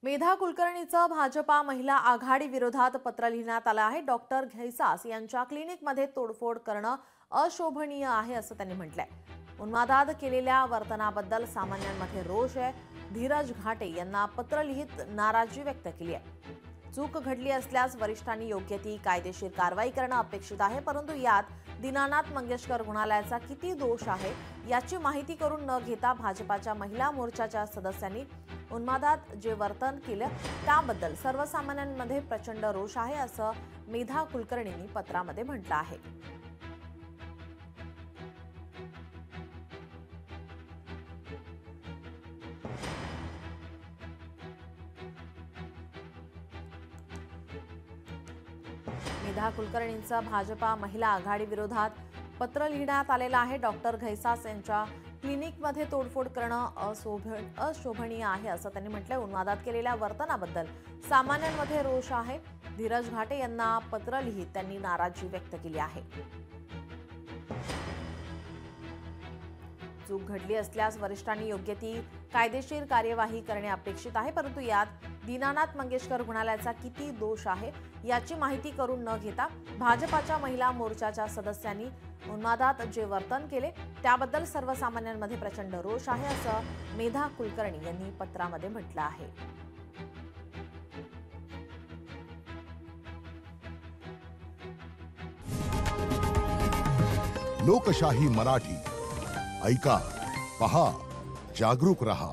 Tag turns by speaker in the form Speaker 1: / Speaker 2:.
Speaker 1: मेधा कुलकर्णीचं भाजपा महिला आघाडी विरोधात पत्र लिहिण्यात आलं आहे। डॉक्टर घैसास यांच्या क्लिनिकमध्ये तोडफोड करणं अशोभनीय आहे असं त्यांनी म्हटलंय। उन्मादात केलेल्या वर्तनाबद्दल सामान्यांमध्ये रोष आहे। धीरज घाटे यांना पत्र लिहित नाराजी व्यक्त केली आहे। चूक घडली असल्यास वरिष्ठांनी योग्य ती कायदेशीर कारवाई करणं अपेक्षित आहे, परंतु यात दीनानाथ मंगेशकर रुग्णालयाचा किती दोष आहे याची माहिती करून न घेता भाजपाच्या महिला मोर्चाच्या सदस्यांनी उन्मादात जे वर्तन केलं त्याबद्दल सर्वसामान्यांमध्ये प्रचंड रोष आहे असं मेधा कुलकर्णींनी पत्रामध्ये म्हटलं आहे। मेधा कुलकर्णींचं भाजपा महिला आघाडी विरोधात पत्र लिहिण्यात आलेलं आहे। डॉक्टर घैसास यांच्या क्लिनिकमध्ये तोडफोड करणं अशोभनीय आहे असं त्यांनी म्हटलंय। उन्मादात केलेल्या वर्तनाबद्दल सामान्यांमध्ये रोष आहे। धीरज घाटे यांना पत्र लिहित त्यांनी नाराजी व्यक्त केली आहे। चूक घडली असल्यास वरिष्ठांनी योग्य ती कायदेशीर कार्यवाही करणे अपेक्षित आहे, परंतु यात दीनानाथ मंगेशकर रुग्णालयाचा किती दोष आहे याची माहिती करून न घेता भाजपाच्या महिला मोर्चाच्या सदस्यांनी उन्मादात जे वर्तन केले त्याबद्दल सर्वसामान्यांमध्ये प्रचंड रोष आहे असं मेधा कुलकर्णी यांनी पत्रामध्ये म्हटलं आहे।
Speaker 2: लोकशाही मराठी ऐका, पहा, जागरूक रहा।